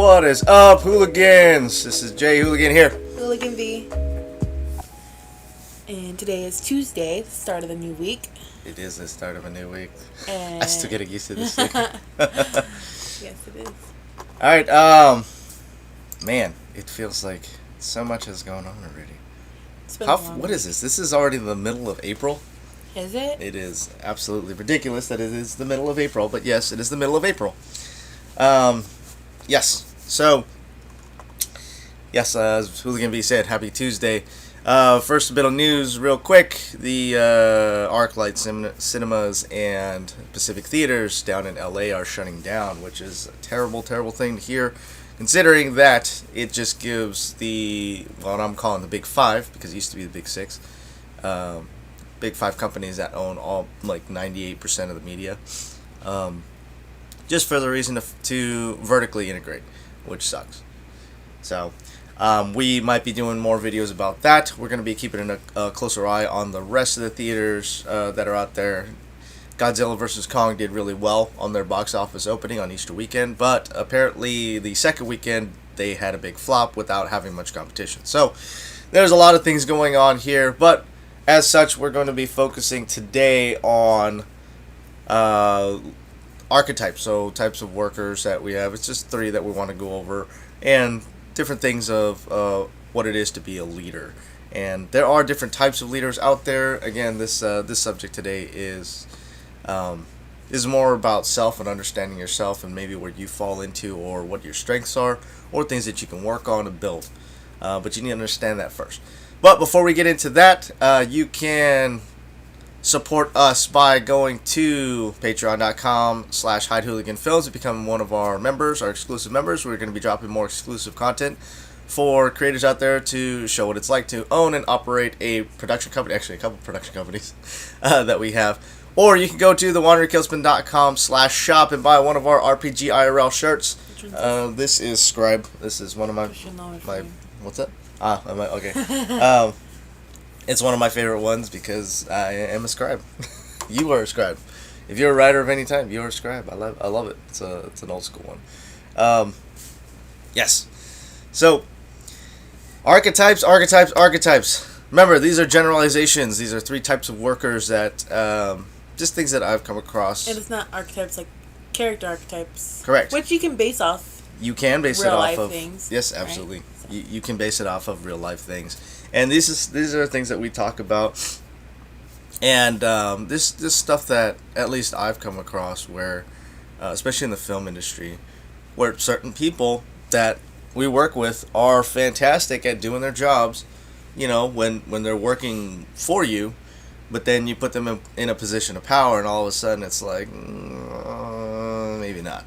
What is up, hooligans? This is Jay Hooligan here. Hooligan V. And today is Tuesday, the start of the new week. It is the start of a new week. And I still getting used to this thing. yes, it is. Alright, man, it feels like so much has gone on already. It's been a long What week. is this? This is already the middle of April. Is it? It is absolutely ridiculous that it is the middle of April, but yes, it is the middle of April. Yes. So, yes, as Hooligan V said, happy Tuesday. First, a bit of news real quick. The ArcLight cinemas and Pacific theaters down in LA are shutting down, which is a terrible, terrible thing to hear, considering that it just gives what I'm calling the Big Five, because it used to be the Big Six, Big Five companies that own all, like, 98% of the media, just for the reason to vertically integrate, which sucks. So, we might be doing more videos about that. We're going to be keeping a closer eye on the rest of the theaters that are out there. Godzilla vs. Kong did really well on their box office opening on Easter weekend, but apparently the second weekend they had a big flop without having much competition. So, there's a lot of things going on here, but as such, we're going to be focusing today on archetypes, so types of workers that we have. It's just 3 that we want to go over, and different things of what it is to be a leader. And there are different types of leaders out there. Again, this subject today is more about self and understanding yourself, and maybe where you fall into, or what your strengths are, or things that you can work on and build. But you need to understand that first. But before we get into that, you can support us by going to patreon.com/HideHooliganFilms to become one of our members, our exclusive members. We're going to be dropping more exclusive content for creators out there to show what it's like to own and operate a production company, actually a couple production companies that we have. Or you can go to thewanderinghillsman.com/shop and buy one of our RPG IRL shirts. This is Scribe. This is one of my what's that? Okay. It's one of my favorite ones because I am a scribe. You are a scribe. If you're a writer of any type, you're a scribe. I love it. It's an old school one. Yes. So, archetypes. Remember, these are generalizations. These are 3 types of workers that, just things that I've come across. And it's not archetypes, like character archetypes. Correct. Which you can base off. You can base it real off life of things. Yes, absolutely. Right? So. You can base it off of real life things. And these are things that we talk about, and this stuff that at least I've come across, where, especially in the film industry, where certain people that we work with are fantastic at doing their jobs, you know, when they're working for you, but then you put them in a position of power, and all of a sudden it's like, maybe not.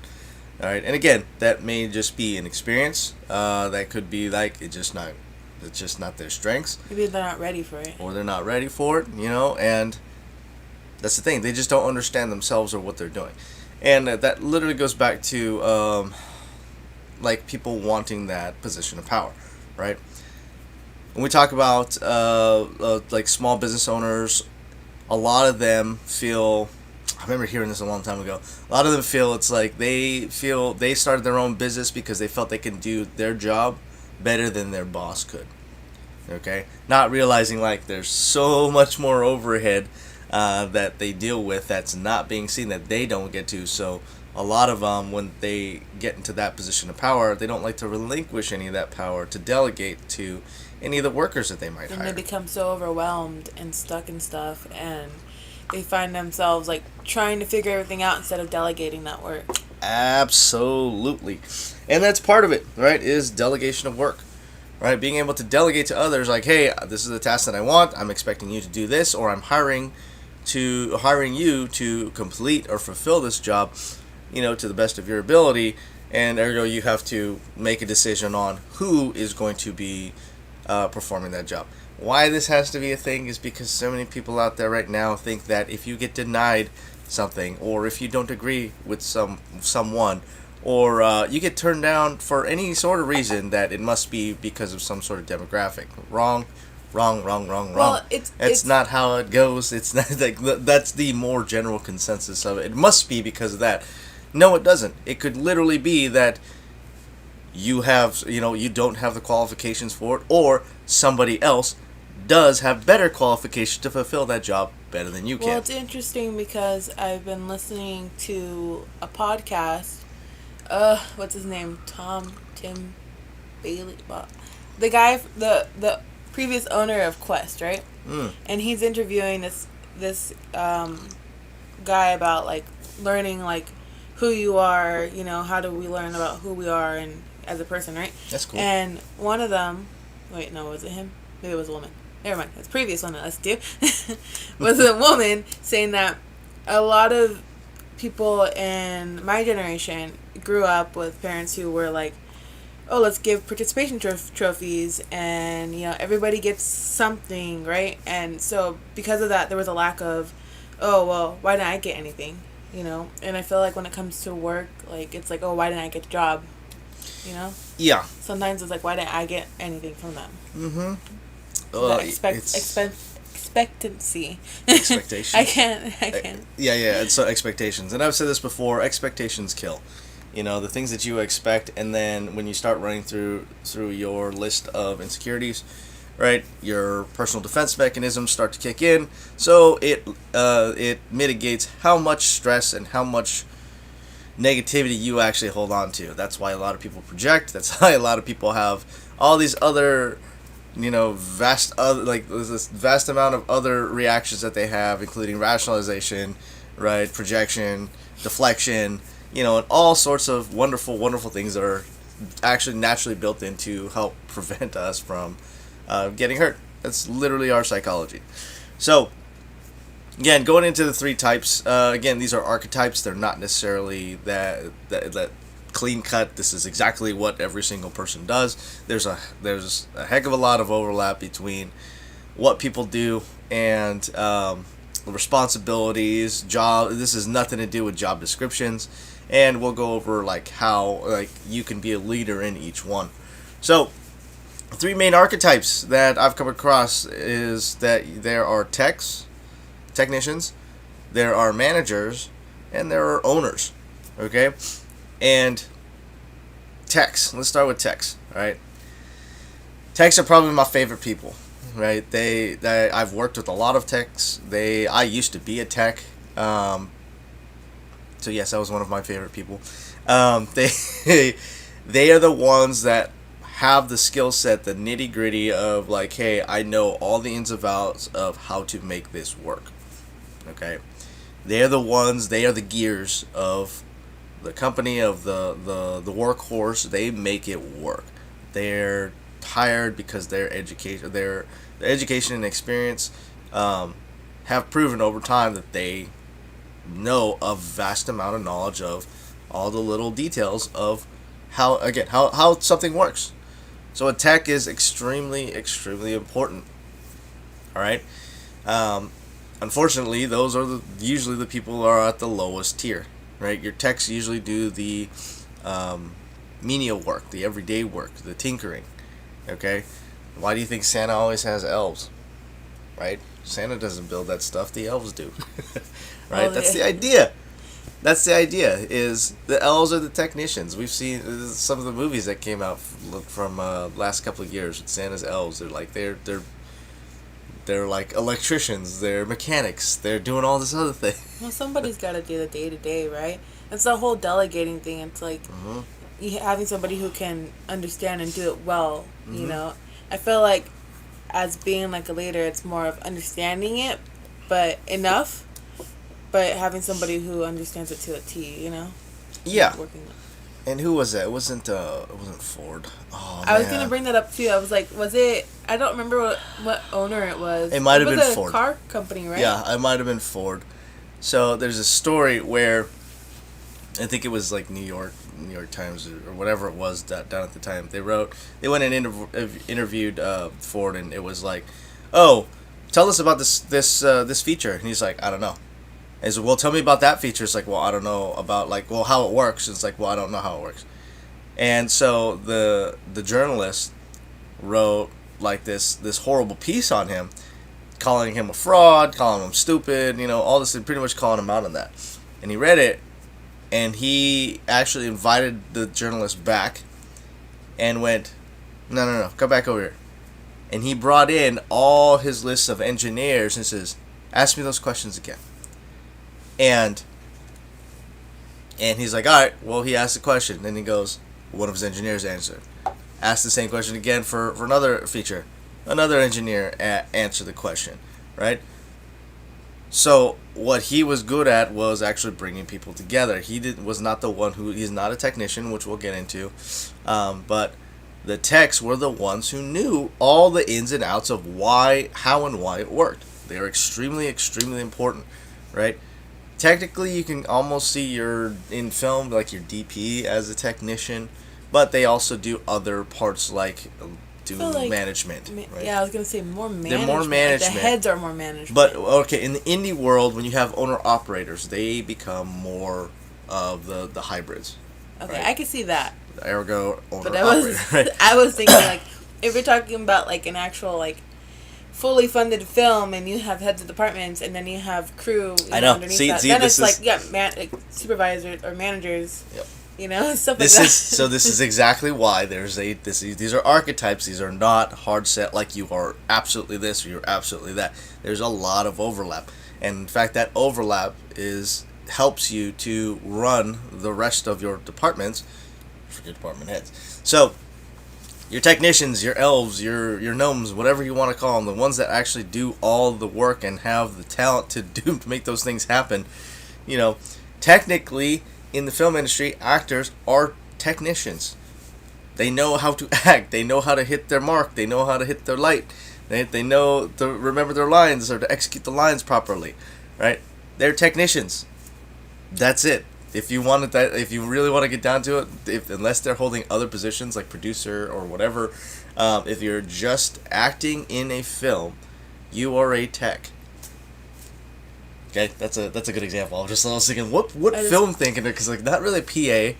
All right, and again, that may just be an experience. That could be like it's just not their strengths. Maybe they're not ready for it. Or they're not ready for it, you know, and that's the thing. They just don't understand themselves or what they're doing. And that literally goes back to, like, people wanting that position of power, right? When we talk about, like, small business owners, a lot of them feel... I remember hearing this a long time ago. A lot of them feel it's like they started their own business because they felt they can do their job better than their boss could. Okay? Not realizing, like, there's so much more overhead that they deal with that's not being seen, that they don't get to. So a lot of them, when they get into that position of power, they don't like to relinquish any of that power to delegate to any of the workers that they might hire. And they become so overwhelmed and stuck in stuff, and they find themselves, like, trying to figure everything out instead of delegating that work. Absolutely. And that's part of it, right, is delegation of work, right? Being able to delegate to others, like, hey, this is the task that I want, I'm expecting you to do this, or I'm hiring you to complete or fulfill this job, you know, to the best of your ability, and ergo you have to make a decision on who is going to be performing that job. Why this has to be a thing is because so many people out there right now think that if you get denied something, or if you don't agree with someone, or you get turned down for any sort of reason, that it must be because of some sort of demographic. Wrong. Well, it's not how it goes. It's not like that's the more general consensus of it. It must be because of that. No, it doesn't. It could literally be that you have, you don't have the qualifications for it, or somebody else does have better qualifications to fulfill that job better than you can. Well, it's interesting because I've been listening to a podcast. What's his name? Tim Bailey. Well, the guy, the previous owner of Quest, right? And he's interviewing this guy about like learning like who you are. How do we learn about who we are and as a person, right? That's cool. And one of them, wait, no, was it him? Maybe it was a woman. Never mind. It's previous one that let's do. Was a woman saying that a lot of people in my generation grew up with parents who were like, oh, let's give participation trophies, and everybody gets something, right? And so because of that, there was a lack of, oh well, why didn't I get anything? And I feel like when it comes to work, like it's like, oh, why didn't I get the job? Yeah. Sometimes it's like, why didn't I get anything from them? Mm-hmm. That expectancy. Expectations. I can't. Yeah. And so expectations, and I've said this before. Expectations kill. The things that you expect, and then when you start running through your list of insecurities, right, your personal defense mechanisms start to kick in. So it mitigates how much stress and how much negativity you actually hold on to. That's why a lot of people project. That's why a lot of people have all these other, vast other, like there's this vast amount of other reactions that they have, including rationalization, right, projection, deflection, and all sorts of wonderful, wonderful things that are actually naturally built in to help prevent us from getting hurt. That's literally our psychology. So, again, going into the 3 types, again, these are archetypes. They're not necessarily that clean cut. This is exactly what every single person does. There's a heck of a lot of overlap between what people do and responsibilities, job. This has nothing to do with job descriptions, and we'll go over like how you can be a leader in each one. So, 3 main archetypes that I've come across is that there are technicians, there are managers, and there are owners. Okay? And techs. Let's start with techs, right? Techs are probably my favorite people, right? I've worked with a lot of techs. I used to be a tech. So yes, that was one of my favorite people. They are the ones that have the skill set, the nitty gritty of like, hey, I know all the ins and outs of how to make this work. Okay, they're the ones. They are the gears of the company, of the workhorse. They make it work. They're hired because their education and experience have proven over time that they know a vast amount of knowledge of all the little details of how something works. So a tech is extremely, extremely important. All right. Unfortunately, those are usually the people who are at the lowest tier. Right. Your techs usually do the menial work, the everyday work, the tinkering. Okay. Why do you think Santa always has elves? Right. Santa doesn't build that stuff. The elves do. Right. That's the idea. That's the idea. Is the elves are the technicians. We've seen some of the movies that came out from last couple of years with Santa's elves. They're like they're like electricians. They're mechanics. They're doing all this other thing. Well, somebody's got to do the day-to-day, right? It's the whole delegating thing. It's like having somebody who can understand and do it well. I feel like as being like a leader, it's more of understanding it, but enough. But having somebody who understands it to a T, Yeah. Working with. And who was that? It wasn't Ford. Oh, I was gonna bring that up too. I was like, was it? I don't remember what owner it was. It might have been Ford. It was a car company, right? Yeah, it might have been Ford. So there's a story where I think it was like New York Times or whatever it was down at the time. They went and interviewed Ford, and it was like, oh, tell us about this feature, and he's like, I don't know. And so, well, tell me about that feature. It's like, well, I don't know about how it works. It's like, well, I don't know how it works. And so the journalist wrote like this horrible piece on him, calling him a fraud, calling him stupid, all this, and pretty much calling him out on that. And he read it, and he actually invited the journalist back and went, no, come back over here. And he brought in all his lists of engineers and says, ask me those questions again. And he's like, all right, well, he asked the question. Then he goes, one of his engineers answered. Asked the same question again for another feature. Another engineer answered the question, right? So what he was good at was actually bringing people together. Was not the one he's not a technician, which we'll get into, but the techs were the ones who knew all the ins and outs of how and why it worked. They are extremely, extremely important, right? Technically, you can almost see in film like your DP as a technician, but they also do other parts like management. Right? Yeah, I was gonna say more management. They're more management. Like the heads are more management. But okay, in the indie world, when you have owner operators, they become more of the hybrids. Okay, right? I can see that. Ergo owner But operator. Right? I was thinking like if you're talking about like an actual like fully funded film and you have heads of departments and then you have crew. I know. Underneath See, that. see, then this it's is like supervisors or managers. Yep. You know, stuff this like that. This is exactly why these are archetypes. These are not hard set like you are absolutely this or you're absolutely that. There's a lot of overlap, and in fact, that overlap helps you to run the rest of your departments for your department heads. So, your technicians, your elves, your gnomes, whatever you want to call them, the ones that actually do all the work and have the talent to make those things happen. You know, technically, in the film industry, actors are technicians. They know how to act. They know how to hit their mark. They know how to hit their light. They know to remember their lines or to execute the lines properly, right? They're technicians. That's it. If you really want to get down to it, unless they're holding other positions like producer or whatever, if you're just acting in a film, you are a tech. Okay, that's a good example. I was thinking, what film thinking? Because like not really PA,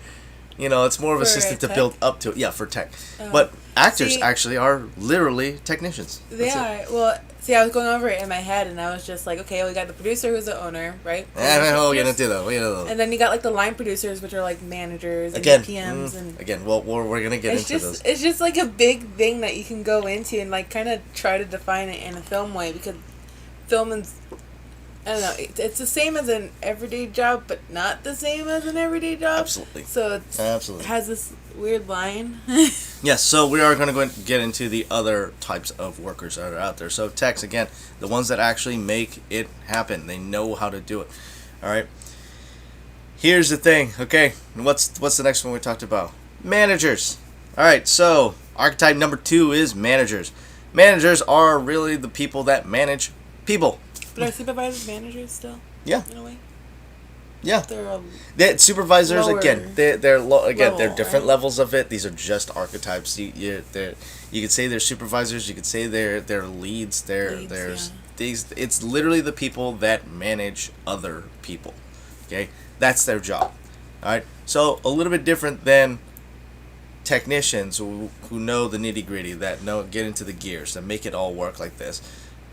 it's more of assistant to build up to it. Yeah, for tech. But actors actually are literally technicians. They are. Well, see, I was going over it in my head, and I was just like, okay, we got the producer who's the owner, right? We're gonna do that. And then you got like the line producers, which are like managers and PMs, and again, well, we're gonna get into those. It's just like a big thing that you can go into and like kind of try to define it in a film way because film is. I don't know. It's the same as an everyday job, but not the same as an everyday job. Absolutely. So it has this weird line. Yes, so we are going to go and get into the other types of workers that are out there. So techs, again, the ones that actually make it happen. They know how to do it. All right. Here's the thing. Okay, what's the next one we talked about? Managers. All right, so archetype number 2 is managers. Managers are really the people that manage people. But are supervisors managers still? Yeah. In a way? Yeah. They're supervisors, lower, again, they're they're different right? levels of it. These are just archetypes. You could say they're supervisors, you could say they're leads, it's literally the people that manage other people. Okay? That's their job. Alright? So a little bit different than technicians who know the nitty-gritty, that get into the gears, that make it all work like this.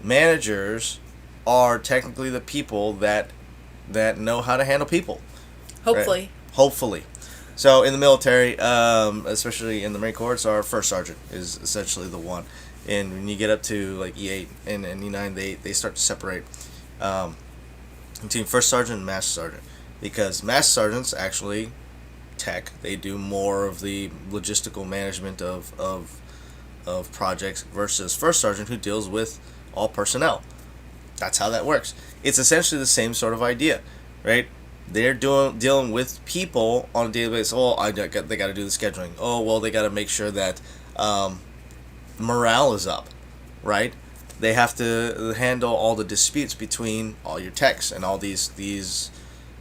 Managers are technically the people that know how to handle people. Hopefully. Right? Hopefully. So in the military, especially in the Marine Corps, our first sergeant is essentially the one. And when you get up to like E8 and E9, they start to separate between first sergeant and master sergeant. Because master sergeants actually tech. They do more of the logistical management of projects versus first sergeant, who deals with all personnel. That's how that works. It's essentially the same sort of idea, right? They're dealing with people on a daily basis. They got to do the scheduling. Oh, well, they got to make sure that morale is up, right? They have to handle all the disputes between all your techs and all these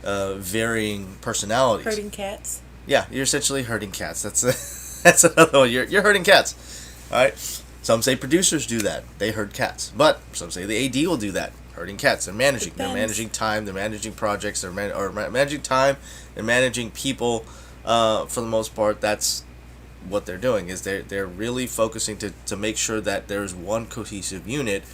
varying personalities. Herding cats. Yeah, you're essentially herding cats. That's another one. You're herding cats, all right? Some say producers do that. They herd cats. But some say the AD will do that. Herding cats. They're managing. Depends. They're managing time. They're managing projects. They're managing time. They're managing people. For the most part, that's what they're doing. Is they're really focusing to make sure that there's one cohesive unit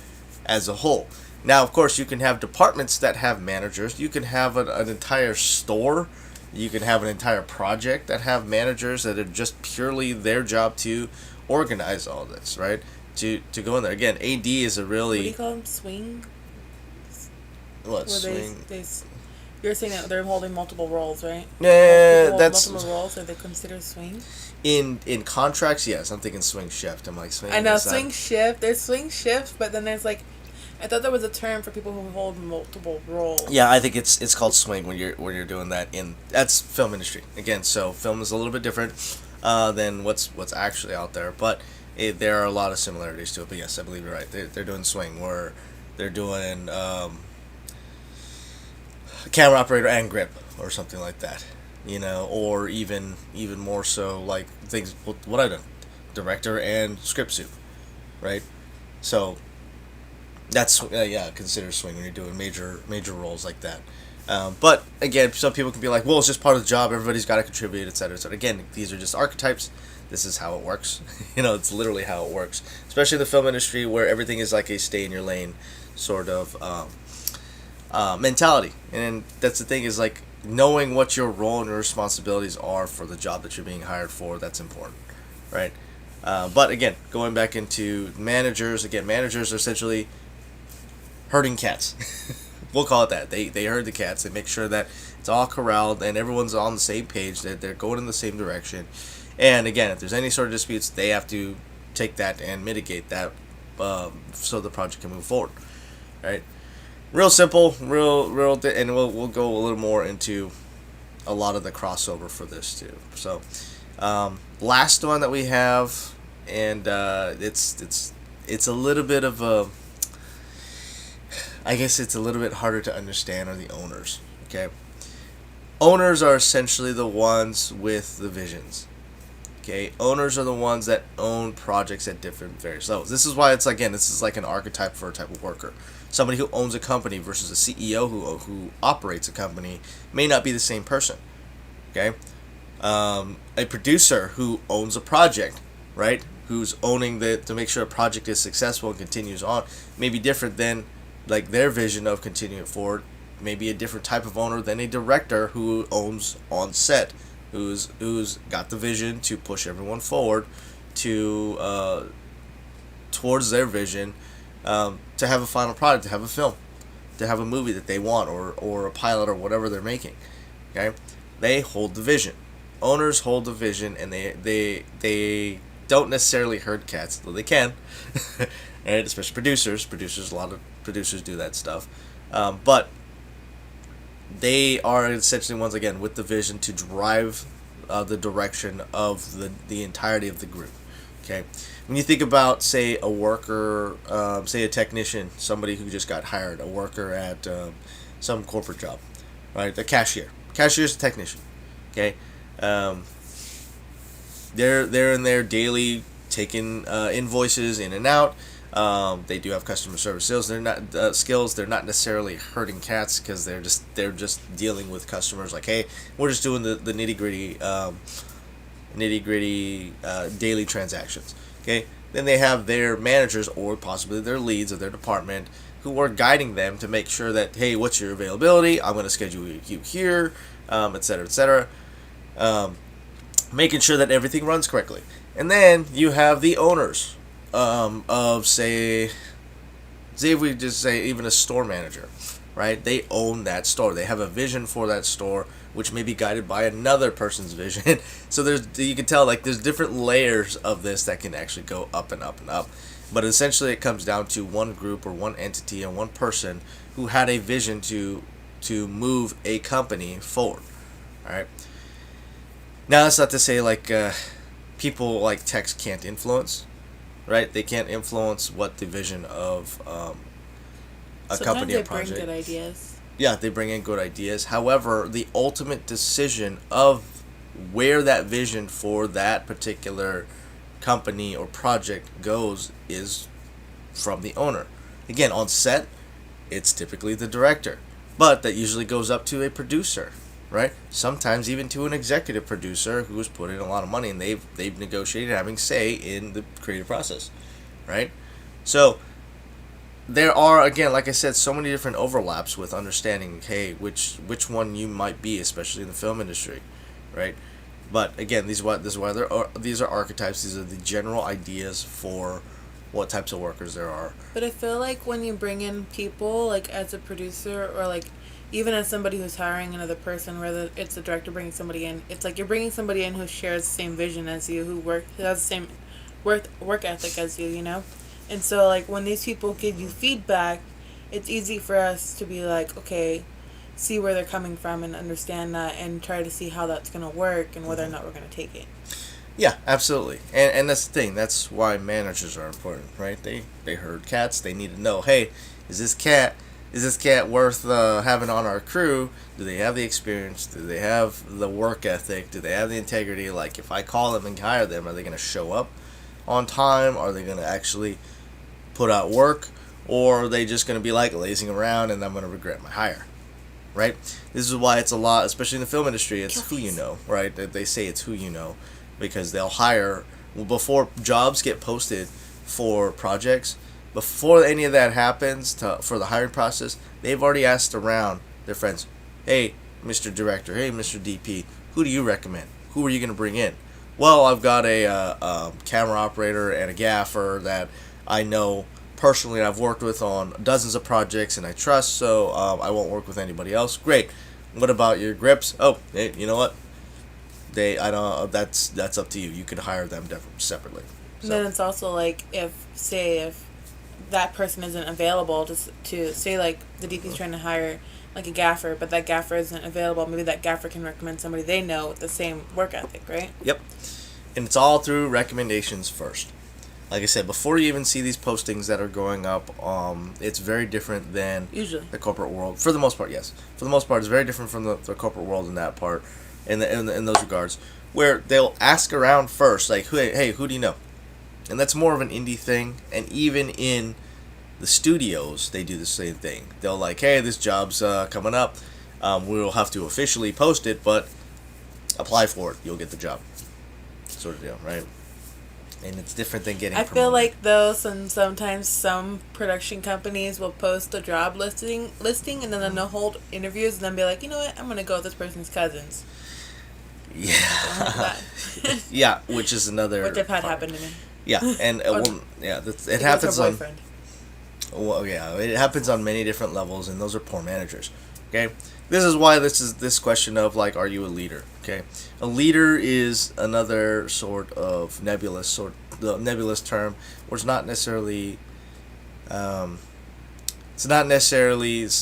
as a whole. Now, of course, you can have departments that have managers. You can have an entire store You can have an entire project that have managers that are just purely their job to organize all this, right? To go in there. Again, AD is a really... What do you call them? Swing? What, Where swing? You're saying that they're holding multiple roles, right? Yeah, that's... Multiple roles, are they considered swing? In contracts, yes. I'm thinking swing shift. I'm like, swing... I know, swing shift. There's swing shift, but then there's like... I thought there was a term for people who hold multiple roles. Yeah, I think it's called swing when you're doing that in... That's film industry. Again, so film is a little bit different than what's actually out there, but there are a lot of similarities to it. But yes, I believe you're right. They're doing swing, where they're doing camera operator and grip or something like that, or even more so like things what I done, director and script soup, right? So that's consider swing when you're doing major roles like that. But again, some people can be like, well, it's just part of the job. Everybody's got to contribute, etc. So again, these are just archetypes. This is how it works. It's literally how it works, especially in the film industry where everything is like a stay in your lane sort of mentality. And that's the thing, is like knowing what your role and your responsibilities are for the job that you're being hired for. That's important, right? But again, going back into managers, managers are essentially herding cats. We'll call it that. They herd the cats. They make sure that it's all corralled and everyone's on the same page, that they're going in the same direction. And again, if there's any sort of disputes, they have to take that and mitigate that so the project can move forward, right? Real simple, and we'll go a little more into a lot of the crossover for this too. So, last one that we have, and it's a little bit of a... I guess it's a little bit harder to understand, are the owners. Okay, owners are essentially the ones with the visions. Okay, owners are the ones that own projects at different various levels. This is why it's, again, this is like an archetype for a type of worker. Somebody who owns a company versus a CEO who operates a company may not be the same person. Okay, a producer who owns a project, right, who's owning to make sure a project is successful and continues on, may be different than like their vision of continuing it forward. Maybe a different type of owner than a director who owns on set, who's got the vision to push everyone forward to towards their vision, to have a final product, to have a film, to have a movie that they want, or a pilot, or whatever they're making. Okay, they hold the vision. Owners hold the vision, and they don't necessarily herd cats, though they can. Right, especially producers. A lot of producers do that stuff, but they are essentially ones, again, with the vision to drive the direction of the entirety of the group. Okay, when you think about, say, a worker, say a technician, somebody who just got hired, a worker at some corporate job, right? The cashier's a technician. Okay, they're in there daily taking invoices in and out. They do have customer service skills. They're not skills. They're not necessarily herding cats, because they're just dealing with customers. Like, hey, we're just doing the nitty gritty daily transactions. Okay. Then they have their managers, or possibly their leads of their department, who are guiding them to make sure that, hey, what's your availability? I'm going to schedule you here, etc., etc. Making sure that everything runs correctly. And then you have the owners of, say if we just say even a store manager, right? They own that store. They have a vision for that store, which may be guided by another person's vision. So you can tell, like, there's different layers of this that can actually go up and up and up. But essentially it comes down to one group or one entity and one person who had a vision to move a company forward. All right. Now, that's not to say like people like techs can't influence, right? They can't influence what the vision of a company or project. Sometimes they bring good ideas. Yeah, they bring in good ideas. However, the ultimate decision of where that vision for that particular company or project goes is from the owner. Again, on set, it's typically the director, but that usually goes up to a producer, right? Sometimes even to an executive producer who has put in a lot of money and they've negotiated having say in the creative process, right? So there are, again, like I said, so many different overlaps with understanding, hey, which one you might be, especially in the film industry, right? But again, these are archetypes. These are the general ideas for what types of workers there are. But I feel like when you bring in people, like as a producer or like even as somebody who's hiring another person, whether it's a director bringing somebody in, it's like you're bringing somebody in who shares the same vision as you, who has the same work ethic as you, you know? And so, like, when these people give you feedback, it's easy for us to be like, okay, see where they're coming from and understand that and try to see how that's going to work and whether or not we're going to take it. Yeah, absolutely. And that's the thing. That's why managers are important, right? They herd cats. They need to know, hey, is this cat worth having on our crew? Do they have the experience? Do they have the work ethic? Do they have the integrity? Like, if I call them and hire them, are they going to show up on time? Are they going to actually put out work? Or are they just going to be like lazing around and I'm going to regret my hire? Right? This is why it's a lot, especially in the film industry, it's who you know, right? They say it's who you know, because they'll hire, before jobs get posted for projects, before any of that happens for the hiring process, they've already asked around their friends, hey, Mr. Director, hey, Mr. DP, who do you recommend? Who are you going to bring in? Well, I've got a camera operator and a gaffer that I know personally, I've worked with on dozens of projects and I trust, so I won't work with anybody else. Great. What about your grips? Oh, hey, you know what? That's up to you. You could hire them separately. So. Then it's also like if that person isn't available to say, like, the DP's trying to hire like a gaffer, but that gaffer isn't available, maybe that gaffer can recommend somebody they know with the same work ethic, right? Yep. And it's all through recommendations first. Like I said, before you even see these postings that are going up, it's very different than usually the corporate world. For the most part, yes. For the most part, it's very different from the corporate world in that part, in those regards, where they'll ask around first, like, hey, who do you know? And that's more of an indie thing. And even in the studios, they do the same thing. They'll like, hey, this job's coming up. We'll have to officially post it, but apply for it. You'll get the job. Sort of deal, right? And it's different than getting promoted. Feel like, though, sometimes some production companies will post a job listing and then they'll hold interviews and then be like, you know what, I'm going to go with this person's cousins. Yeah. Yeah, which is another... Which I've had happen to me. Yeah, and it happens on... Well, yeah, it happens on many different levels, and those are poor managers. Okay? This is why this question of, like, are you a leader? Okay? A leader is another sort of nebulous term, where it's not necessarily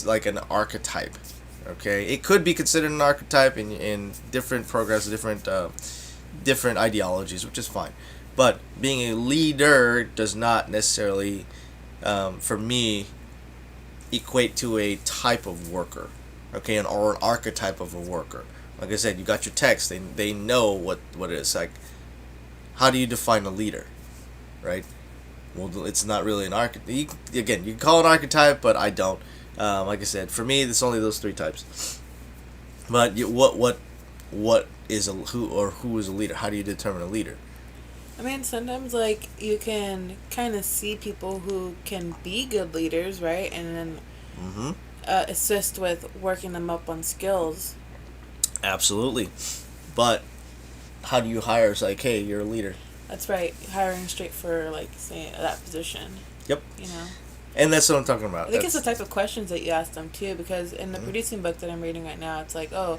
like an archetype. Okay? It could be considered an archetype in different programs, different ideologies, which is fine. But being a leader does not necessarily, for me, equate to a type of worker. Okay, or an archetype of a worker. Like I said, you got your text. They know what it is. Like, how do you define a leader, right? Well, it's not really an archetype. Again, you can call it an archetype, but I don't. Like I said, for me, it's only those three types. But what is who is a leader? How do you determine a leader? I mean, sometimes, like, you can kind of see people who can be good leaders, right? And then assist with working them up on skills. Absolutely. But how do you hire? It's like, hey, you're a leader. That's right. Hiring straight for, like, say, that position. Yep. You know? And that's what I'm talking about. I think it's the type of questions that you ask them, too, because in the producing book that I'm reading right now, it's like, or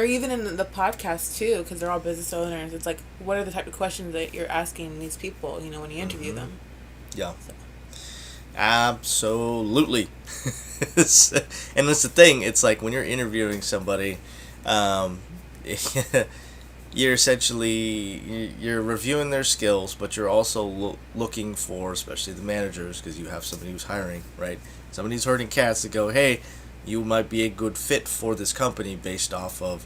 even in the podcast, too, because they're all business owners, it's like, what are the type of questions that you're asking these people, you know, when you interview them? Yeah. So. Absolutely. And that's the thing, it's like when you're interviewing somebody, you're essentially you're reviewing their skills, but you're also looking for, especially the managers, because you have somebody who's hiring, right? Somebody who's herding cats to go, hey, you might be a good fit for this company based off of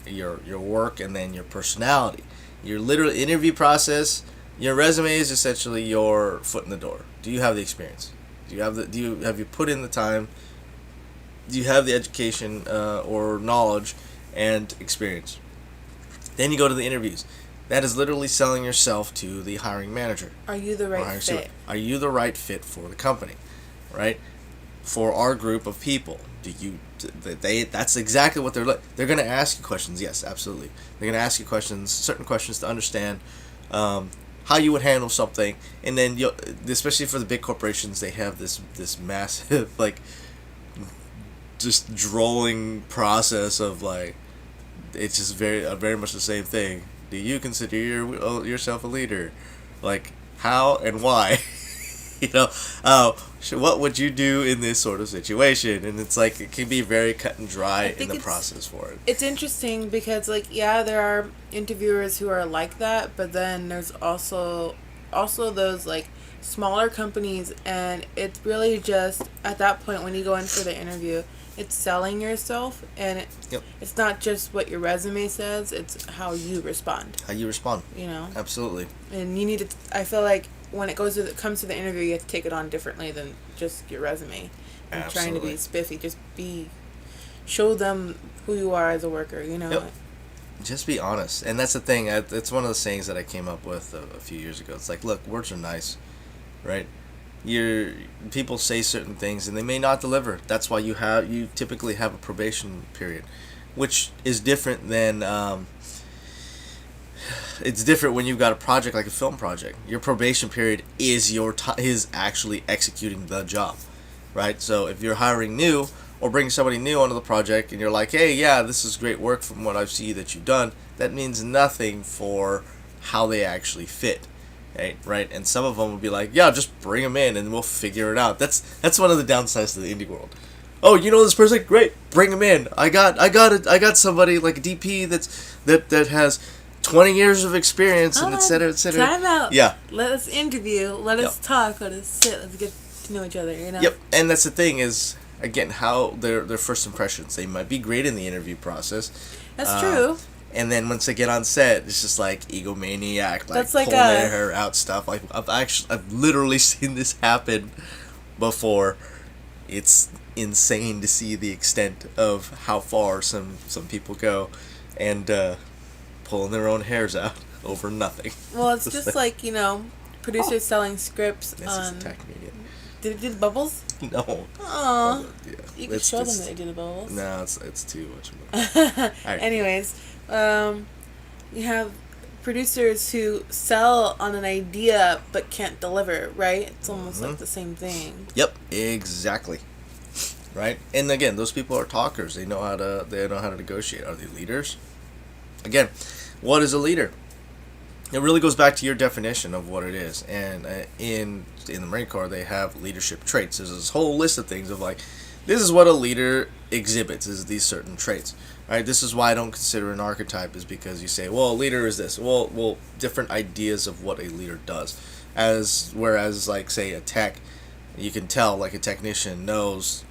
your work and then your personality. Your literal interview process, your resume is essentially your foot in the door. Do you have the experience? Have you put in the time? Do you have the education or knowledge and experience? Then you go to the interviews. That is literally selling yourself to the hiring manager. Are you the right fit? Are you the right fit for the company, right? For our group of people, that's exactly what they're going to ask you questions. Yes, absolutely. They're going to ask you certain questions to understand how you would handle something, and then especially for the big corporations, they have this massive like just drolling process of like, it's just very much the same thing. Do you consider yourself a leader? Like, how and why? What would you do in this sort of situation? And it's like, it can be very cut and dry in the process for it. It's interesting because, like, yeah, there are interviewers who are like that, but then there's also those, like, smaller companies, and it's really just, at that point, when you go in for the interview, it's selling yourself, and it's not just what your resume says, it's how you respond. Absolutely. And you need to, I feel like, when it comes to the interview, you have to take it on differently than just your resume. And trying to be spiffy, show them who you are as a worker, Yep. Just be honest. And that's the thing, it's one of the sayings that I came up with a few years ago. It's like, look, words are nice, right? People say certain things and they may not deliver. That's why you typically have a probation period, which is different than it's different when you've got a project like a film project. Your probation period is is actually executing the job, right? So if you're hiring new or bringing somebody new onto the project and you're like, hey, yeah, this is great work from what I see that you've done, that means nothing for how they actually fit, right? And some of them will be like, yeah, just bring them in and we'll figure it out. That's one of the downsides to the indie world. Oh, you know this person? Great, bring them in. I got somebody like a DP that has 20 years of experience and et cetera, et cetera. Time out. Yeah. Let us interview. Let us talk. Let us sit. Let's get to know each other, Yep. And that's the thing is, again, how their first impressions. They might be great in the interview process. That's true. And then once they get on set, it's just like egomaniac, like that's like pulling their hair out stuff. Like I've literally seen this happen before. It's insane to see the extent of how far some people go, and pulling their own hairs out over nothing. Well, it's just like, producers selling scripts this on... Is Tech Media. Did it do the bubbles? No. Oh. Yeah. You can show them that they do the bubbles. No, it's too much more. Right. Anyways, you have producers who sell on an idea but can't deliver, right? It's almost like the same thing. Yep, exactly. Right? And again, those people are talkers. They know how to negotiate. Are they leaders? Again, what is a leader? It really goes back to your definition of what it is. And in the Marine Corps, they have leadership traits. There's this whole list of things of like, this is what a leader exhibits, is these certain traits. Right? This is why I don't consider an archetype, is because you say, well, a leader is this. Well, different ideas of what a leader does. Whereas like, say, a tech, you can tell like a technician knows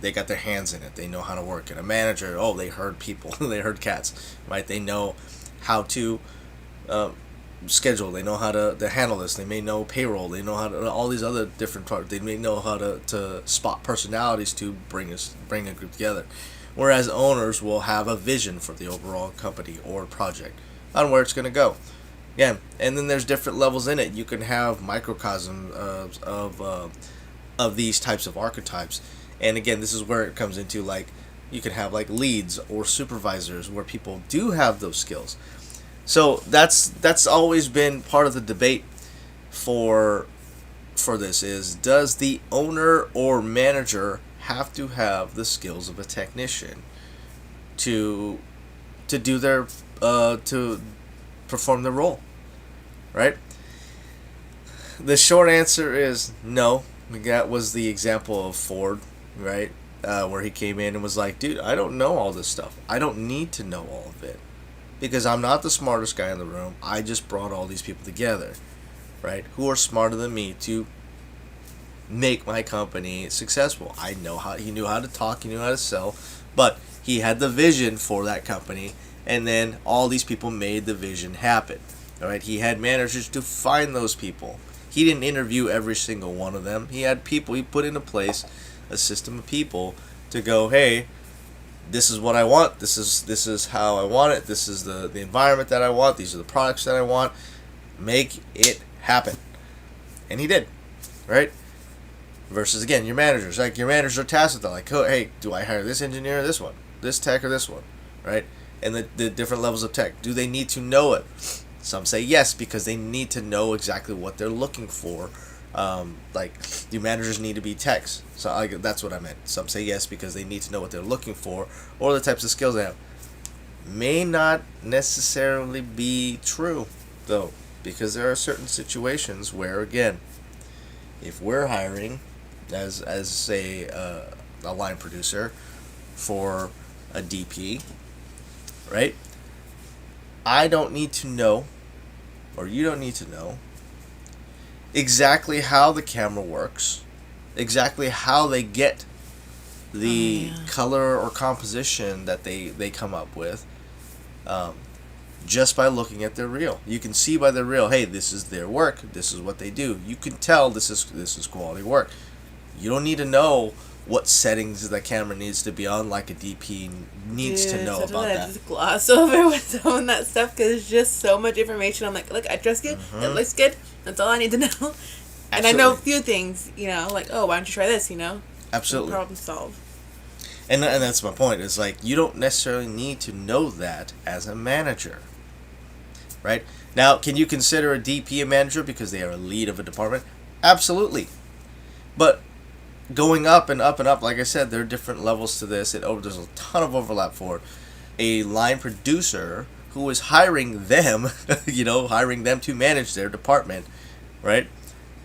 they got their hands in it. They know how to work it. A manager, they herd people. They herd cats, right? They know how to schedule. They know how to handle this. They may know payroll. They know how to all these other different parts. They may know how to spot personalities to bring a group together. Whereas owners will have a vision for the overall company or project on where it's going to go. Yeah, and then there's different levels in it. You can have microcosm of these types of archetypes. And again, this is where it comes into, like, you can have like leads or supervisors where people do have those skills. So that's always been part of the debate for this is, does the owner or manager have to have the skills of a technician to do their to perform their role, right? The short answer is no. That was the example of Ford, right? Where he came in and was like, dude, I don't know all this stuff. I don't need to know all of it because I'm not the smartest guy in the room. I just brought all these people together, right? Who are smarter than me to make my company successful. He knew how to talk, he knew how to sell, but he had the vision for that company, and then all these people made the vision happen. All right, he had managers to find those people. He didn't interview every single one of them. He had people, he put into place a system of people to go, hey, this is what I want. This is how I want it. This is the environment that I want. These are the products that I want. Make it happen. And he did, right? Versus, again, your managers. Like, your managers are tasked with that. Like, oh, hey, do I hire this engineer or this one? This tech or this one? Right? And the different levels of tech. Do they need to know it? Some say yes, because they need to know exactly what they're looking for. Like, do managers need to be techs? So that's what I meant. Some say yes, because they need to know what they're looking for, or the types of skills they have. May not necessarily be true, though, because there are certain situations where, again, if we're hiring as a line producer for a DP, right? I don't need to know, or you don't need to know, exactly how the camera works, exactly how they get the color or composition that they come up with, just by looking at their reel. You can see by their reel, hey, this is their work, this is what they do. You can tell this is quality work. You don't need to know what settings the camera needs to be on, like a DP needs to know about that. I just gloss over with some of that stuff because it's just so much information. I'm like, look, I trust you. It looks good. That's all I need to know. Absolutely. And I know a few things, like, oh, why don't you try this, Absolutely. Problem solved. And that's my point. It's like, you don't necessarily need to know that as a manager. Right? Now, can you consider a DP a manager because they are a lead of a department? Absolutely. But going up and up and up, like I said, there are different levels to this. There's a ton of overlap for it. A line producer who is hiring them, hiring them to manage their department, right?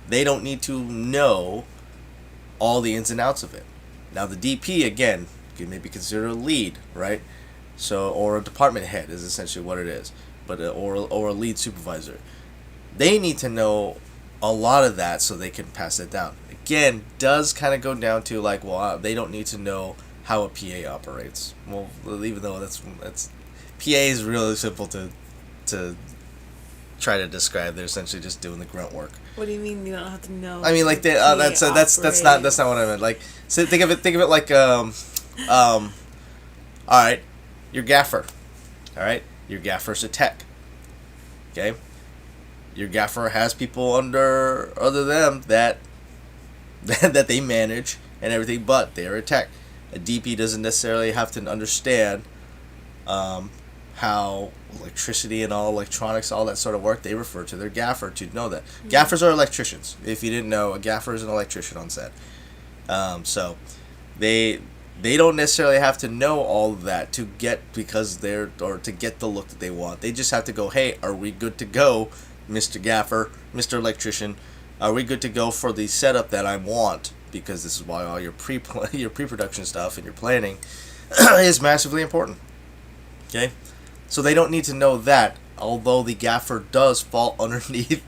They don't need to know all the ins and outs of it. Now, the DP, again, can maybe consider a lead, right? So, or a department head is essentially what it is, but or a lead supervisor. They need to know a lot of that so they can pass it down. Again, does kind of go down to like, well, they don't need to know how a PA operates. Well, even though that's PA is really simple to try to describe. They're essentially just doing the grunt work. What do you mean you don't have to know? I mean, like that's not what I meant. Like, so think of it like all right, your gaffer. All right, your gaffer's a tech. Okay, your gaffer has people under them that they manage and everything, but they're a tech. A DP doesn't necessarily have to understand how electricity and all electronics, all that sort of work. They refer to their gaffer to know that. Mm-hmm. Gaffers are electricians. If you didn't know, a gaffer is an electrician on set. So they don't necessarily have to know all of that to get to get the look that they want. They just have to go, hey, are we good to go, Mr. Gaffer, Mr. Electrician? Are we good to go for the setup that I want? Because this is why all your pre-production stuff and your planning is massively important. Okay? So they don't need to know that, although the gaffer does fall underneath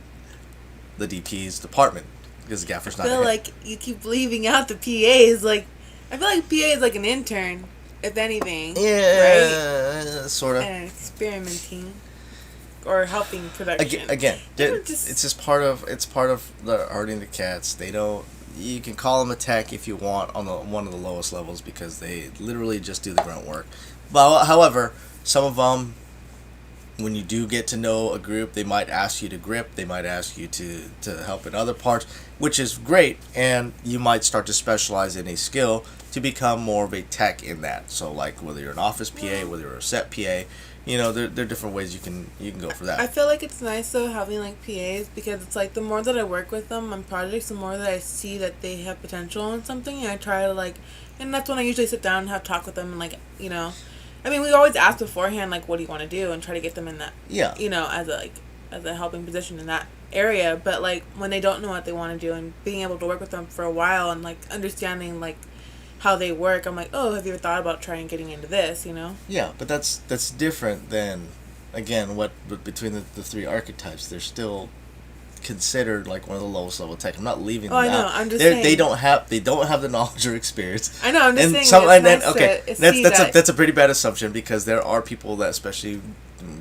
the DP's department, because the gaffer's not. I feel like you keep leaving out the PAs. Like, I feel like PA is like an intern, if anything. Yeah, right? Sort of. And experimenting. Or helping production. Again, it's just part of the herding the cats. They don't. You can call them a tech if you want on one of the lowest levels because they literally just do the grunt work. But however, some of them, when you do get to know a group, they might ask you to grip. They might ask you to help in other parts, which is great. And you might start to specialize in a skill to become more of a tech in that. So like whether you're an office PA, whether you're a set PA. There are different ways you can go for that. I feel like it's nice though having like PAs because it's like the more that I work with them on projects, the more that I see that they have potential in something, and I try to and that's when I usually sit down and have talk with them and I mean, we always ask beforehand what do you want to do and try to get them in that as a helping position in that area. But when they don't know what they want to do and being able to work with them for a while and understanding how they work, I'm like, oh, have you ever thought about trying getting into this, Yeah, but that's different than, again, between the three archetypes, they're still considered one of the lowest level tech. I'm not leaving them out. I know, I'm just saying. They don't have the knowledge or experience. I know, I'm just saying. That's a pretty bad assumption because there are people that, especially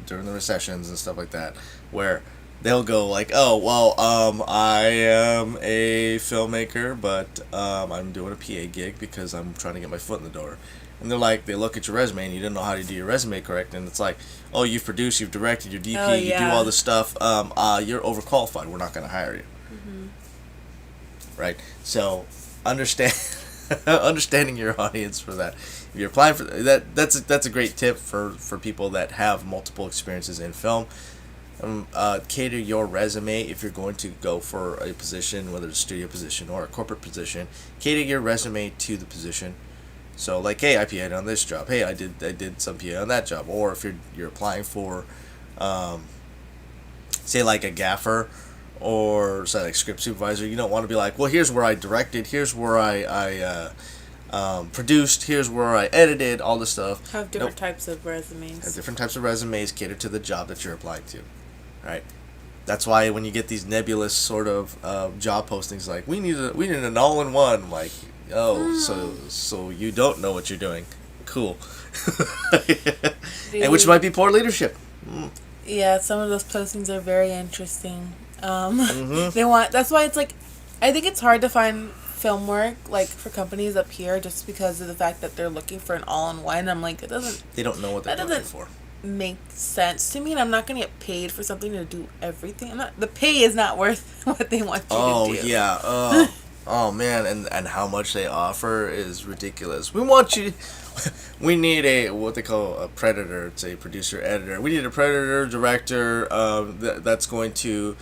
during the recessions and stuff like that, where they'll go like, oh well, I am a filmmaker, but I'm doing a PA gig because I'm trying to get my foot in the door. And they're like, they look at your resume and you didn't know how to do your resume correct, and it's like, oh, you've produced, you've directed, you're DP, Oh, you do yeah. all this stuff. You're overqualified. We're not going to hire you. Right. So understand, understanding your audience for that. If you're applying for that, that's a great tip for people that have multiple experiences in film. Cater your resume if you're going to go for a position, whether it's a studio position or a corporate position. Cater your resume to the position. So like, hey, I PA'd on this job. Hey, I did some PA on that job. Or if you're applying for, say like a gaffer, or say like script supervisor, you don't want to be like, well, here's where I directed, here's where I produced, here's where I edited, all this stuff. Have different types of resumes. Have different types of resumes, cater to the job that you're applying to. Right. That's why when you get these nebulous sort of job postings like we need an all-in-one, like, oh, so you don't know what you're doing. Cool. And which might be poor leadership. Yeah, some of those postings are very interesting. They want, that's why it's like, I think it's hard to find film work like for companies up here just because of the fact that they're looking for an all-in-one. I'm like, They don't know what they're looking for. Make sense to me, and I'm not gonna get paid for something to do everything. The pay is not worth what they want you to do. Oh yeah. Oh man, and how much they offer is ridiculous. We need a what they call a predator. It's a producer editor. We need a predator director that's going to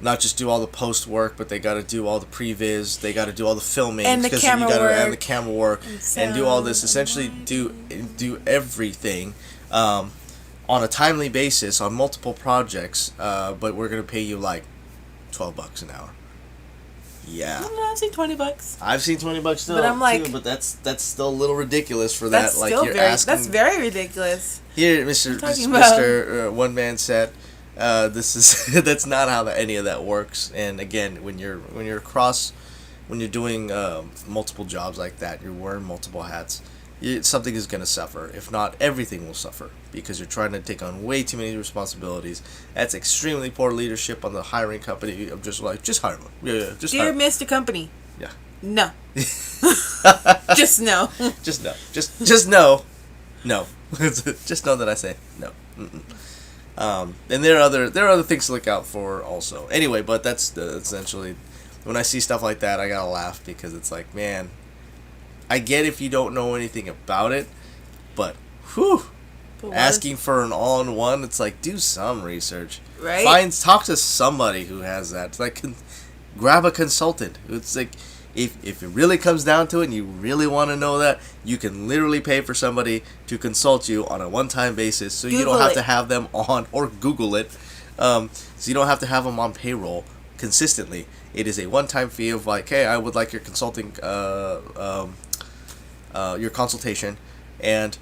not just do all the post work, but they got to do all the previs. They got to do all the filming and the camera work, and the camera work, and do all this. Essentially, do everything on a timely basis on multiple projects. But we're gonna pay you like $12 an hour. Yeah. I've seen $20. I've seen $20 still, but I'm like, too, but that's still a little ridiculous for that. Like you're asking. That's very ridiculous. Here, Mr. One Man Set. This is that's not how any of that works. And again, when you're doing multiple jobs like that, you're wearing multiple hats. Something is going to suffer. If not, everything will suffer because you're trying to take on way too many responsibilities. That's extremely poor leadership on the hiring company of just hire them. Yeah, just Dear hire Mr. Company. Yeah. No. Just no. Just no. Just no. No. Just know that I say no. And there are other things to look out for also. Anyway, but that's essentially when I see stuff like that, I gotta laugh because it's like, man, I get if you don't know anything about it, but whew, asking for an all-in-one, it's like do some research. Right. Talk to somebody who has that. It's like grab a consultant. It's like if it really comes down to it and you really want to know that, you can literally pay for somebody to consult you on a one-time basis, so you don't have to have them on or Google it. So you don't have to have them on payroll consistently. It is a one-time fee of like, hey, I would like your consulting, your consultation, and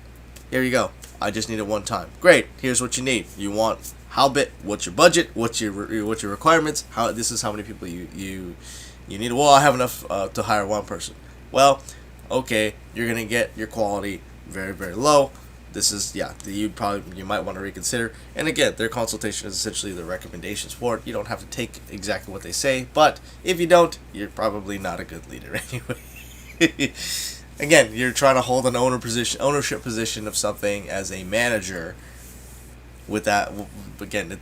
here you go. I just need it one time. Great. Here's what you need. You want how big? What's your budget? What's your requirements? This is how many people you need. Well, I have enough to hire one person. Well, okay, you're gonna get your quality very, very low. This is you might want to reconsider. And again, their consultation is essentially the recommendations for it. You don't have to take exactly what they say, but if you don't, you're probably not a good leader anyway. Again, you're trying to hold an ownership position of something as a manager. With that, again,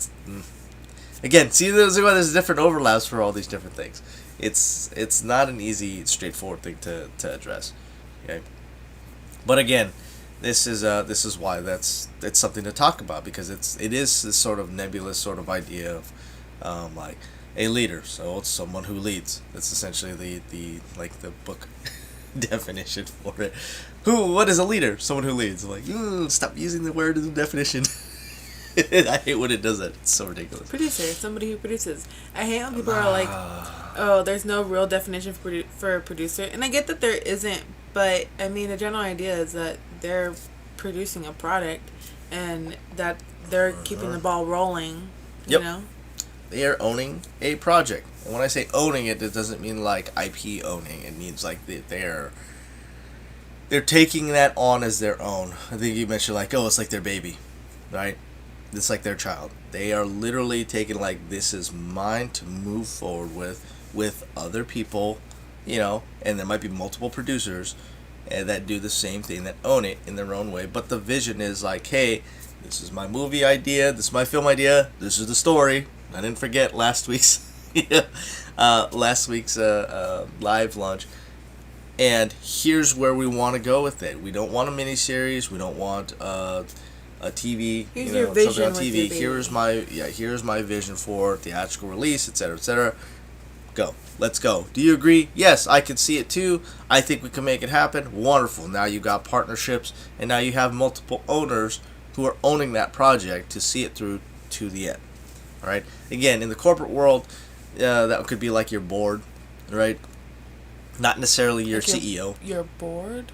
see, there's different overlaps for all these different things. It's not an easy, straightforward thing to address. Okay, but again, this is why that's something to talk about, because it is this sort of nebulous sort of idea of like a leader. So it's someone who leads. That's essentially the book definition for it. What is a leader? Someone who leads. Like, stop using the word as a definition. I hate when it does that. It's so ridiculous. Producer, somebody who produces. I hate when people are like, oh, there's no real definition for a producer. And I get that there isn't, but I mean, the general idea is that they're producing a product and that they're keeping the ball rolling. You know? They are owning a project. And when I say owning it, it doesn't mean like IP owning. It means like they're taking that on as their own. I think you mentioned like, oh, it's like their baby, right? It's like their child. They are literally taking like, this is mine to move forward with other people, and there might be multiple producers that do the same thing, that own it in their own way. But the vision is like, hey, this is my movie idea, this is my film idea, this is the story. I didn't forget last week's live launch. And here's where we want to go with it. We don't want a miniseries. We don't want a TV. Here's your vision something on TV. with your baby. Here's my vision for theatrical release, etc., etc. Go. Let's go. Do you agree? Yes, I can see it too. I think we can make it happen. Wonderful. Now you got partnerships, and now you have multiple owners who are owning that project to see it through to the end. All right. Again, in the corporate world, that could be like your board, right? Not necessarily your CEO. You're bored?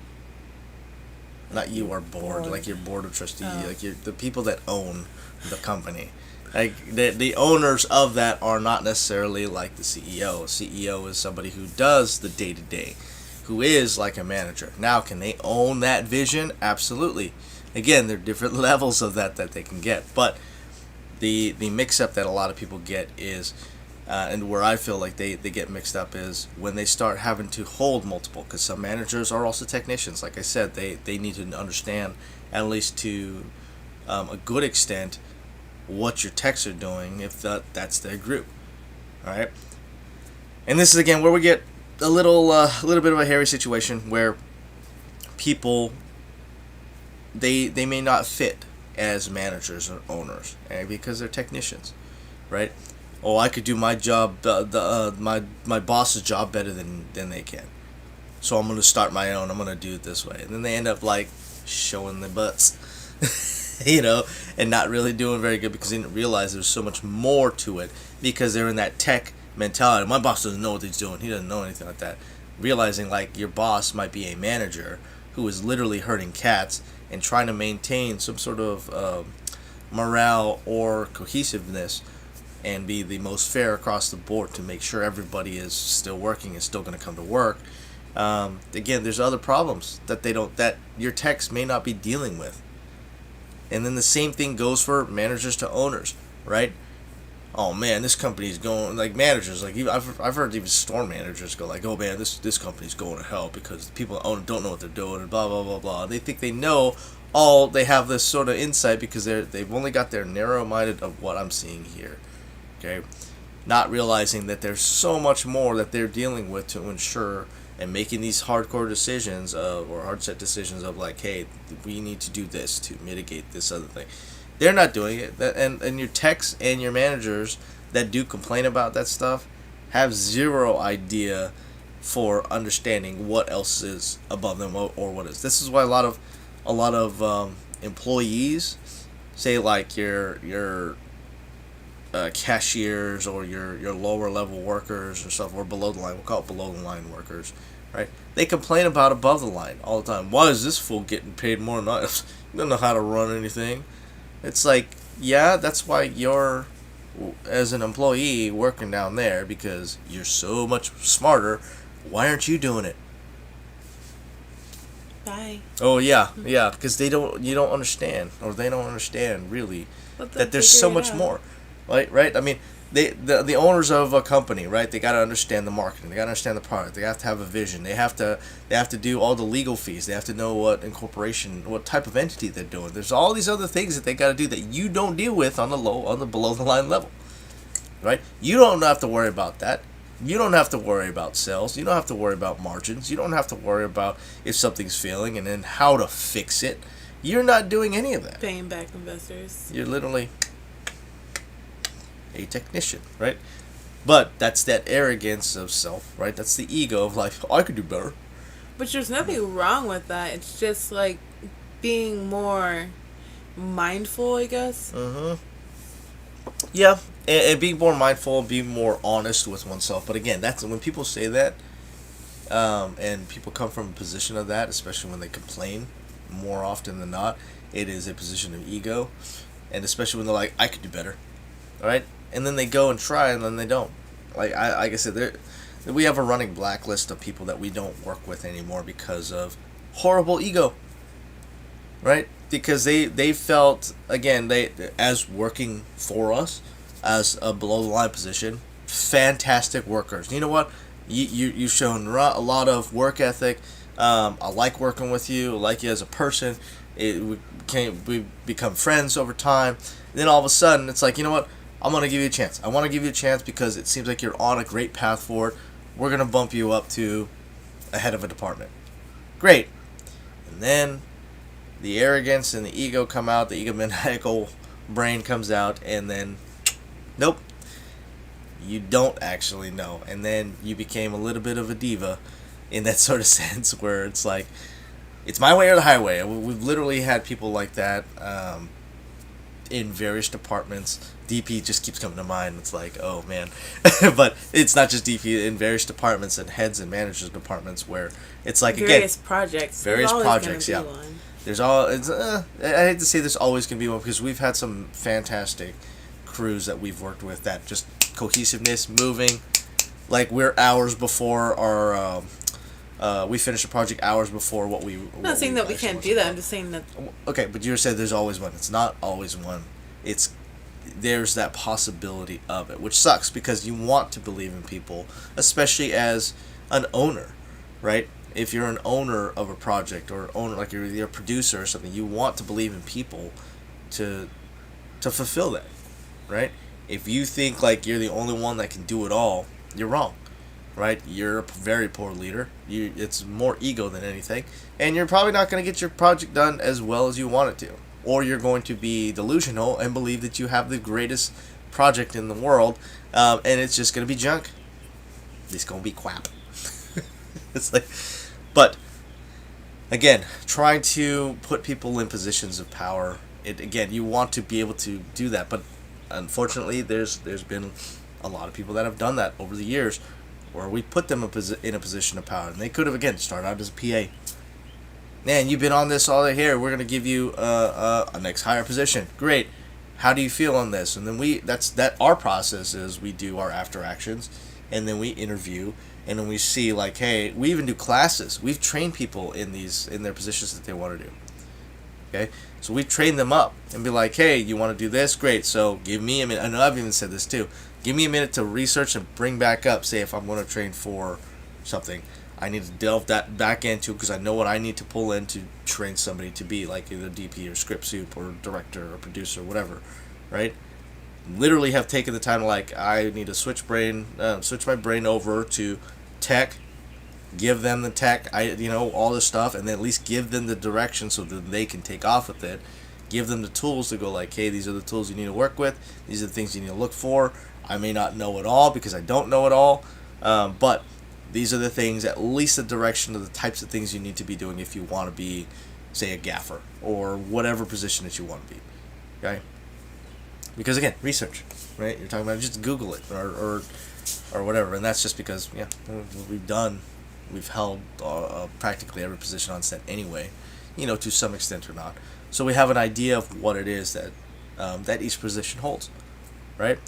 Not you are bored. Like your board of trustees. Like the people that own the company. Like the owners of that are not necessarily like the CEO. CEO is somebody who does the day-to-day, who is like a manager. Now, can they own that vision? Absolutely. Again, there are different levels of that they can get. But the mix-up that a lot of people get is... and where I feel like they get mixed up is when they start having to hold multiple, because some managers are also technicians. Like I said, they need to understand, at least to a good extent, what your techs are doing, if that's their group. All right, and this is again where we get a little bit of a hairy situation where people they may not fit as managers or owners, because they're technicians, right? Oh, I could do my job, my boss's job better than they can. So I'm gonna start my own. I'm gonna do it this way, and then they end up like showing their butts, and not really doing very good because they didn't realize there's so much more to it because they're in that tech mentality. My boss doesn't know what he's doing. He doesn't know anything like that. Realizing like your boss might be a manager who is literally herding cats and trying to maintain some sort of morale or cohesiveness, and be the most fair across the board to make sure everybody is still working and still going to come to work. Again, there's other problems that your techs may not be dealing with. And then the same thing goes for managers to owners, right? Oh man, this company's going, like managers, like I've heard even store managers go like, oh man, this company's going to hell because the people that own it don't know what they're doing and blah blah blah blah. They think they know all, they have this sort of insight because they've only got their narrow-minded of what I'm seeing here. Okay, not realizing that there's so much more that they're dealing with to ensure and making these hardcore decisions or hard set decisions of like, hey, we need to do this to mitigate this other thing. They're not doing it, and your techs and your managers that do complain about that stuff have zero idea for understanding what else is above them or what is. This is why a lot of employees say like your cashiers or your lower level workers or stuff, or below the line, we'll call it below the line workers, right? They complain about above the line all the time. Why is this fool getting paid more than us? You don't know how to run anything. It's like, yeah, that's why you're, as an employee, working down there, because you're so much smarter. Why aren't you doing it? Bye. Oh yeah, because you don't understand, or they don't understand really that there's so much more. Right? I mean, the owners of a company, right? They got to understand the marketing. They got to understand the product. They have to have a vision. They have to do all the legal fees. They have to know what type of entity they're doing. There's all these other things that they got to do that you don't deal with on the below the line level, right? You don't have to worry about that. You don't have to worry about sales. You don't have to worry about margins. You don't have to worry about if something's failing and then how to fix it. You're not doing any of that. Paying back investors. You're literally a technician, right? But that's that arrogance of self, right? That's the ego of like, oh, I could do better. But there's nothing wrong with that. It's just like being more mindful, I guess. Yeah, and being more mindful, being more honest with oneself. But again, that's when people say that, and people come from a position of that, especially when they complain. More often than not, it is a position of ego, and especially when they're like, I could do better, all right? And then they go and try, and then they don't. Like I said, we have a running blacklist of people that we don't work with anymore because of horrible ego. right? Because they felt, again, they, as working for us as a below the line position, fantastic workers. You know what? You've shown a lot of work ethic. I like working with you. I like you as a person. We become friends over time. And then all of a sudden, it's like, you know what? I'm gonna give you a chance. I want to give you a chance because it seems like you're on a great path forward. We're gonna bump you up to a head of a department. Great. And then the arrogance and the ego come out. The egomaniacal brain comes out, and then nope, you don't actually know. And then you became a little bit of a diva in that sort of sense where it's like, it's my way or the highway. We've literally had people like that in various departments. DP just keeps coming to mind. It's like, oh man. But it's not just DP, in various departments and heads and managers departments where it's like, various again, projects. Various projects, yeah. One. There's all, I hate to say there's always going to be one because we've had some fantastic crews that we've worked with that just cohesiveness, moving, like we're hours before our we finish a project hours before what we. I'm not saying that we can't do that. I'm just saying that. Okay, but you said there's always one. It's not always one. There's that possibility of it, which sucks because you want to believe in people, especially as an owner, right? If you're an owner of a project or owner, like you're a producer or something, you want to believe in people to fulfill that, right? If you think like you're the only one that can do it all, you're wrong, right? You're a very poor leader. It's more ego than anything, and you're probably not going to get your project done as well as you want it to, or you're going to be delusional and believe that you have the greatest project in the world, and it's just going to be junk. It's going to be crap. It's like, but again, trying to put people in positions of power. Again, you want to be able to do that, but unfortunately, there's been a lot of people that have done that over the years, where we put them in a position of power, and they could have again started out as a PA. Man, you've been on this all the here. We're gonna give you a next higher position. Great. How do you feel on this? And then our process is we do our after actions, and then we interview, and then we see like, hey, we even do classes. We've trained people in their positions that they want to do. Okay, so we train them up and be like, hey, you want to do this? Great. So give me a minute. I know I've even said this too. Give me a minute to research and bring back up. Say if I'm going to train for something, I need to delve that back into because I know what I need to pull in to train somebody to be like either DP or script soup or director or producer, whatever, right? Literally have taken the time to like, I need to switch my brain over to tech, give them the tech, all this stuff, and then at least give them the direction so that they can take off with it. Give them the tools to go like, hey, these are the tools you need to work with. These are the things you need to look for. I may not know it all because I don't know it all, but these are the things, at least the direction of the types of things you need to be doing if you want to be, say, a gaffer or whatever position that you want to be. Okay? Because again, research, right? You're talking about just Google it or whatever, and that's just because we've held practically every position on set anyway, to some extent or not. So we have an idea of what it is that each position holds, right?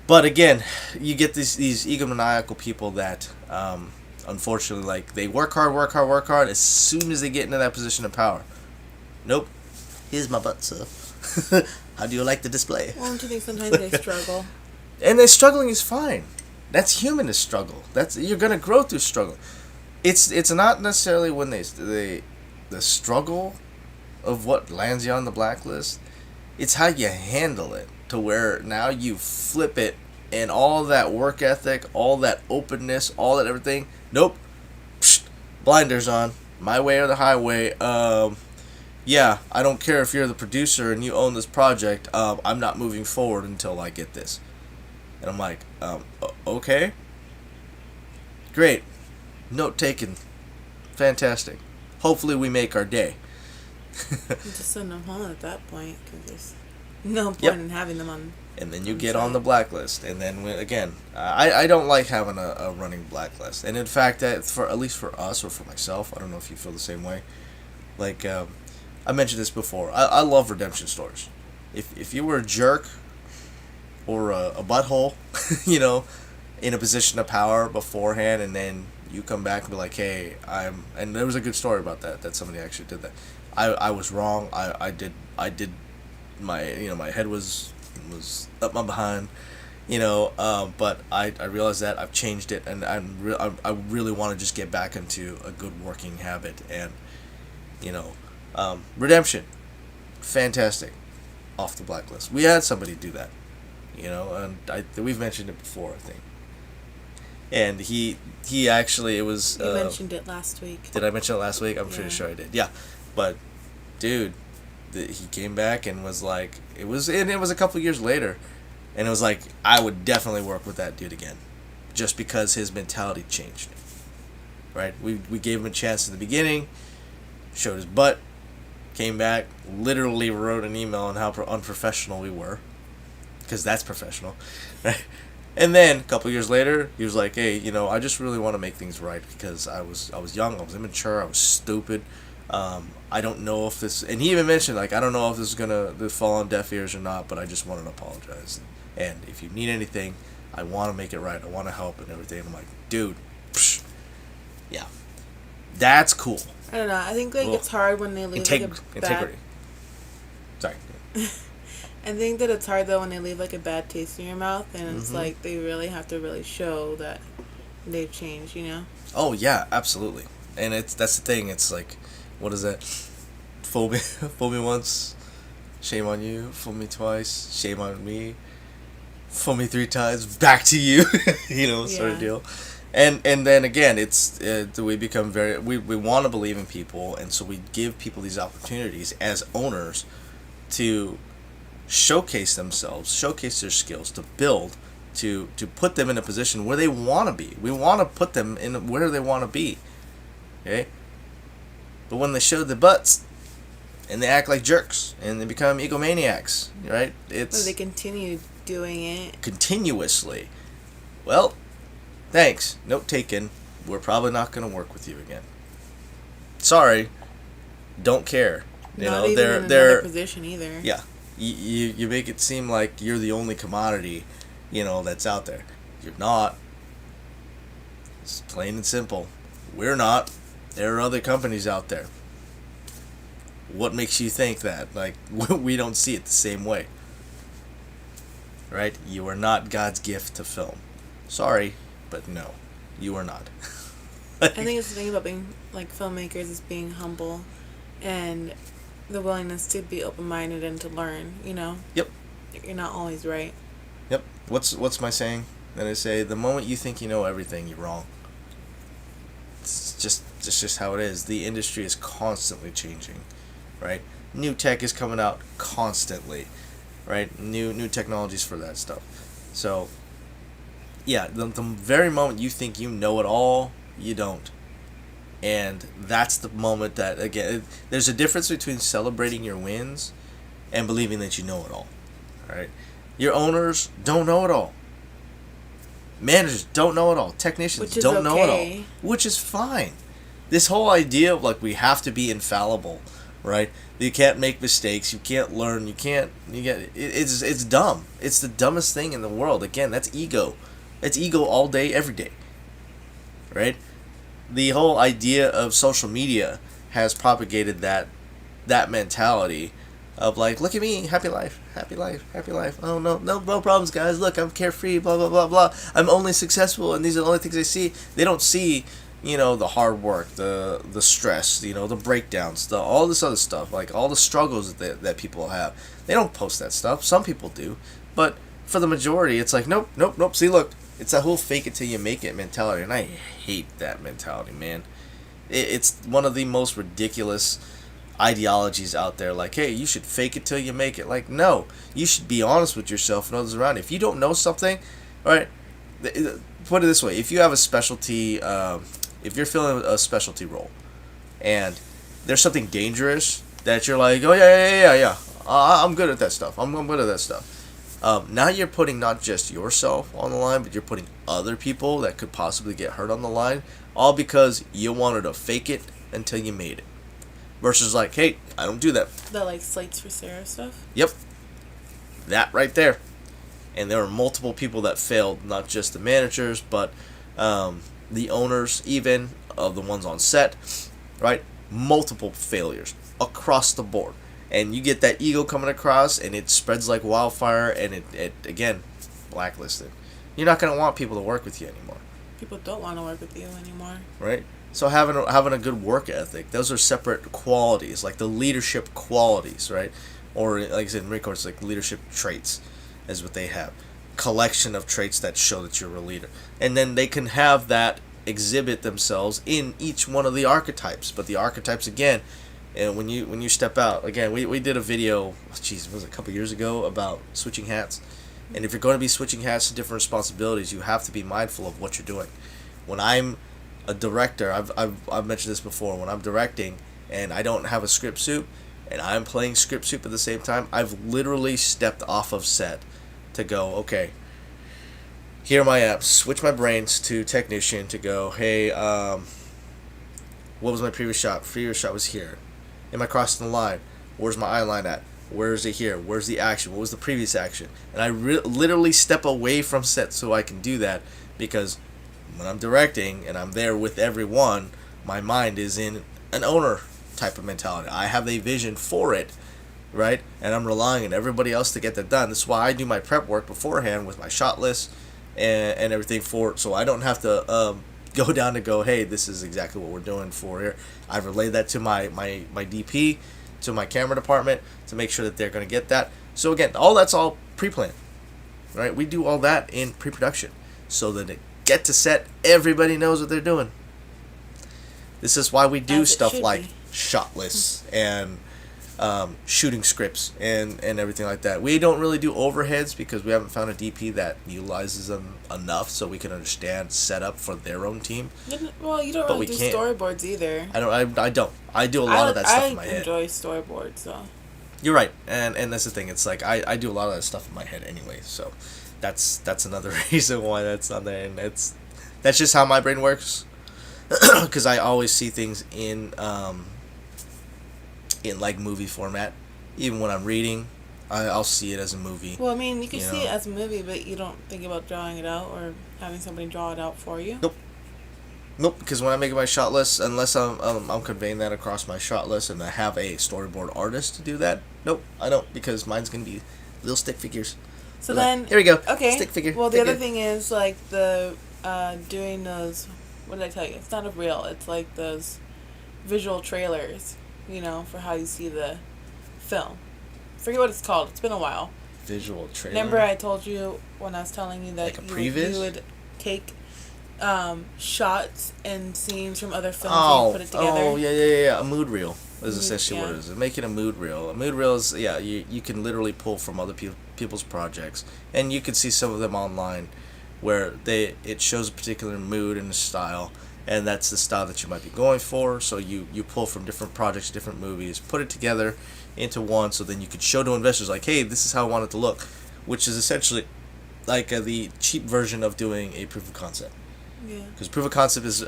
But again, you get these egomaniacal people that, unfortunately, like they work hard. As soon as they get into that position of power, nope, here's my butt, sir. How do you like the display? Well, don't you think sometimes they struggle? And the struggling is fine. That's human to struggle. You're gonna grow through struggle. It's not necessarily when the struggle of what lands you on the blacklist. It's how you handle it to where now you flip it and all that work ethic, all that openness, all that everything. Nope, psht, blinders on. My way or the highway. Yeah, I don't care if you're the producer and you own this project. I'm not moving forward until I get this. And I'm like, okay. Great. Note taken. Fantastic. Hopefully we make our day. Just send them home at that point because there's no point in having them on. And then you get on the blacklist. And then, again, I don't like having a running blacklist. And in fact, at least for us or for myself, I don't know if you feel the same way. Like, I mentioned this before. I love redemption stories. If you were a jerk or a butthole, in a position of power beforehand, and then You come back and be like, hey, and there was a good story about that somebody actually did that. I was wrong. I did my, my head was up my behind, but I realized that I've changed it, and I really want to just get back into a good working habit, and redemption, fantastic, off the blacklist. We had somebody do that, and we've mentioned it before, I think. And he actually, it was. You mentioned it last week. Did I mention it last week? I'm pretty sure I did. Yeah, but dude, he came back and was like, it was a couple years later, and it was like, I would definitely work with that dude again, just because his mentality changed. Right? We gave him a chance in the beginning, showed his butt, came back, literally wrote an email on how unprofessional we were, because that's professional, right? And then a couple years later, he was like, "Hey, I just really want to make things right because I was young, I was immature, I was stupid. I don't know if this," and he even mentioned, like, "I don't know if this is gonna fall on deaf ears or not, but I just wanted to apologize. And if you need anything, I want to make it right. I want to help and everything." And I'm like, "Dude, yeah, that's cool." I don't know. I think it's hard when they leave integrity. Sorry. I think that it's hard though when they leave like a bad taste in your mouth, and it's like they really have to really show that they've changed, Oh yeah, absolutely. And that's the thing. It's like, what is that? Fool me once, shame on you. Fool me twice, shame on me. Fool me 3 times, back to you. Sort of deal. And then again, it's we become we want to believe in people, and so we give people these opportunities as owners to showcase themselves, showcase their skills, to build, to put them in a position where they want to be. We want to put them in where they want to be. Okay? But when they show the butts and they act like jerks and they become egomaniacs, right? It's they continue doing it continuously. Well, thanks. Note taken. We're probably not going to work with you again. Sorry. Don't care. Not even in another position either. Yeah. You make it seem like you're the only commodity, that's out there. You're not. It's plain and simple. We're not. There are other companies out there. What makes you think that? Like, we don't see it the same way. Right? You are not God's gift to film. Sorry, but no. You are not. I think it's the thing about being, like, filmmakers is being humble and the willingness to be open-minded and to learn, Yep. You're not always right. Yep. What's my saying? Then I say, the moment you think you know everything, you're wrong. It's just how it is. The industry is constantly changing, right? New tech is coming out constantly, right? New technologies for that stuff. So, yeah, the very moment you think you know it all, you don't. And that's the moment that, again, there's a difference between celebrating your wins and believing that you know it all. Right? Your owners don't know it all. Managers don't know it all. Technicians don't know it all. Which is fine. This whole idea of, like, we have to be infallible, right? You can't make mistakes. You can't learn. It's dumb. It's the dumbest thing in the world. Again, that's ego. It's ego all day, every day. Right? The whole idea of social media has propagated that mentality of, like, look at me, happy life. Oh, no problems, guys. Look, I'm carefree, blah, blah, blah, blah. I'm only successful, and these are the only things they see. They don't see, the hard work, the stress, the breakdowns, all this other stuff, like all the struggles that people have. They don't post that stuff. Some people do. But for the majority, it's like, nope. See, look. It's that whole fake it till you make it mentality, and I hate that mentality, man. It's one of the most ridiculous ideologies out there. Like, hey, you should fake it till you make it. Like, no, you should be honest with yourself and others around you. If you don't know something, all right, put it this way: if you have a specialty, if you're filling a specialty role, and there's something dangerous that you're like, oh yeah, I'm good at that stuff. I'm good at that stuff. Now you're putting not just yourself on the line, but you're putting other people that could possibly get hurt on the line, all because you wanted to fake it until you made it. Versus like, hey, I don't do that. The, like, Slates for Sarah stuff? Yep. That right there. And there were multiple people that failed, not just the managers, but the owners, even of the ones on set, right? Multiple failures across the board. And you get that ego coming across, and it spreads like wildfire, and it again, blacklisted. You're not going to want people to work with you anymore. People don't want to work with you anymore. Right? So having a good work ethic, those are separate qualities, like the leadership qualities, right? Or like I said, in Marine Corps, it's like leadership traits is what they have. Collection of traits that show that you're a leader. And then they can have that exhibit themselves in each one of the archetypes. But the archetypes, again, and when you step out, again, we did a video, was it a couple years ago, about switching hats. And if you're going to be switching hats to different responsibilities, you have to be mindful of what you're doing. When I'm a director, I've mentioned this before, when I'm directing and I don't have a script soup and I'm playing script soup at the same time, I've literally stepped off of set to go, okay, here am I at, switch my brains to technician to go, hey, what was my previous shot? Previous shot was here. Am I crossing the line? Where's my eye line at? Where is it here? Where's the action? What was the previous action? And I literally step away from set so I can do that, because when I'm directing and I'm there with everyone, my mind is in an owner type of mentality. I have a vision for it, right? And I'm relying on everybody else to get that done. That's why I do my prep work beforehand with my shot list and everything for it, so I don't have to go down to go, hey, this is exactly what we're doing for here. I've relayed that to my DP, to my camera department, to make sure that they're going to get that. So again, that's all pre-planned, right? We do all that in pre-production so that they get to set, everybody knows what they're doing. This is why we do stuff like shot lists and shooting scripts and everything like that. We don't really do overheads because we haven't found a DP that utilizes them enough so we can understand setup for their own team. Well, you don't really do storyboards either. I don't. I do a lot of that stuff in my head. I enjoy storyboards, so. You're right, and that's the thing. It's like I do a lot of that stuff in my head anyway, so that's another reason why that's not there, and that's just how my brain works, because I always see things in like movie format. Even when I'm reading, I'll see it as a movie. Well, I mean, you can see it as a movie, but you don't think about drawing it out or having somebody draw it out for you. Nope, because when I make my shot list, unless I'm conveying that across my shot list and I have a storyboard artist to do that, nope, I don't, because mine's going to be little stick figures. So then, here we go. Okay. Stick figure. Well, the other thing is, like, the doing those, what did I tell you? It's not a reel, it's like those visual trailers, for how you see the film. Forget what it's called. It's been a while. Visual trailer? Remember I told you when I was telling you that like you would take shots and scenes from other films and put it together. Oh, yeah. A mood reel is essentially what it is. Making a mood reel. A mood reel is, you can literally pull from other people's projects. And you can see some of them online where it shows a particular mood and a style. And that's the style that you might be going for. So you pull from different projects, different movies, put it together into one, so then you could show to investors, like, hey, this is how I want it to look. Which is essentially like the cheap version of doing a proof of concept. Yeah. Because proof of concept is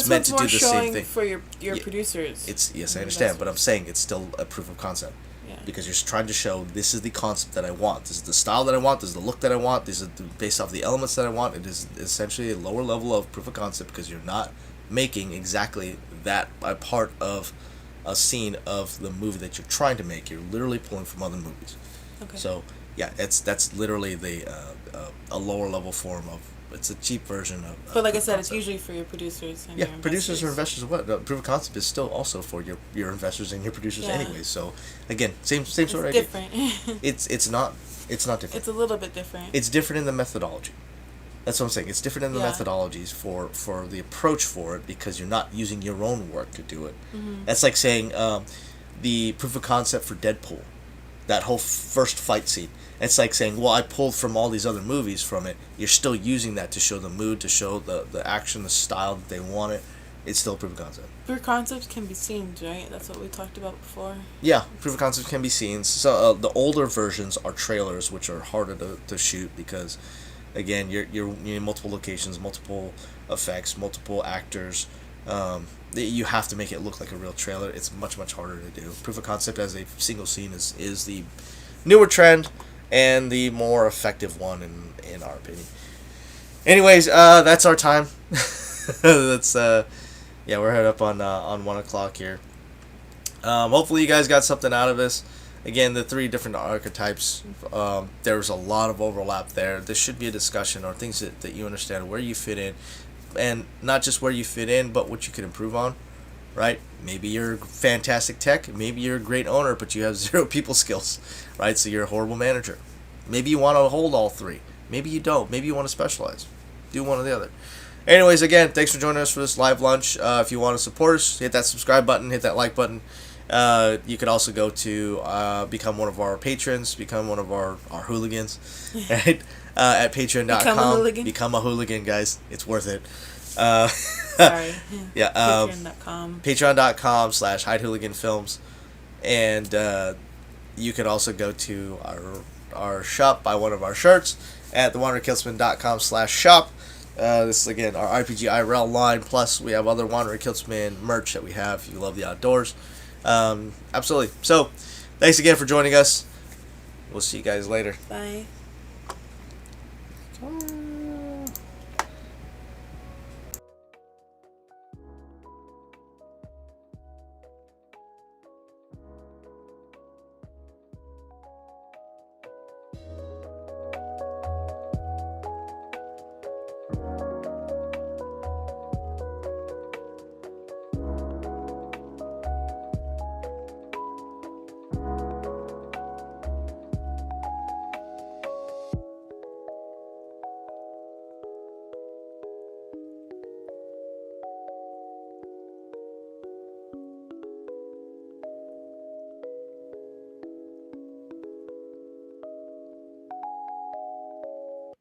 meant to do the same thing. For your producers. Yes, I understand, but I'm saying it's still a proof of concept. Yeah. Because you're trying to show this is the concept that I want, this is the style that I want, this is the look that I want, this is based off the elements that I want. It is essentially a lower level of proof of concept because you're not making exactly that a part of a scene of the movie that you're trying to make. You're literally pulling from other movies. Okay. So yeah, that's literally a lower level form of. It's a cheap version of. But like I said, it's usually for your producers. And your producers or investors. What proof of concept is still also for your investors and your producers anyway. So again, same sort of idea. Different. It's not different. It's a little bit different. It's different in the methodology. That's what I'm saying. It's different in the methodologies for the approach for it, because you're not using your own work to do it. Mm-hmm. That's like saying the proof of concept for Deadpool, that whole first fight scene. It's like saying, well, I pulled from all these other movies from it. You're still using that to show the mood, to show the action, the style that they want it. It's still proof of concept. Proof of concepts can be scenes, right? That's what we talked about before. Yeah, proof of concepts can be scenes. So the older versions are trailers, which are harder to shoot because, again, you're in multiple locations, multiple effects, multiple actors. You have to make it look like a real trailer. It's much harder to do. Proof of concept as a single scene is the newer trend and the more effective one in our opinion. Anyways, that's our time. That's yeah, we're head up on 1 o'clock here. Hopefully you guys got something out of this. Again, the 3 different archetypes. There's a lot of overlap there. This should be a discussion or things that you understand where you fit in, and not just where you fit in, but what you could improve on. Right? Maybe you're fantastic tech. Maybe you're a great owner, but you have 0 people skills. Right? So you're a horrible manager. Maybe you want to hold all 3. Maybe you don't. Maybe you want to specialize. Do one or the other. Anyways, again, thanks for joining us for this live lunch. If you want to support us, hit that subscribe button, hit that like button. You could also go to become one of our patrons, become one of our hooligans, right? At patreon.com. Become a hooligan. Become a hooligan, guys. It's worth it. Sorry. Yeah. Patreon.com. Patreon.com/HideHooliganFilms. And you can also go to our shop, buy one of our shirts at thewanderkillsman.com/shop. This is, again, our RPG IRL line. Plus, we have other Wanderer Killsman merch that we have if you love the outdoors. Absolutely. So, thanks again for joining us. We'll see you guys later. Bye.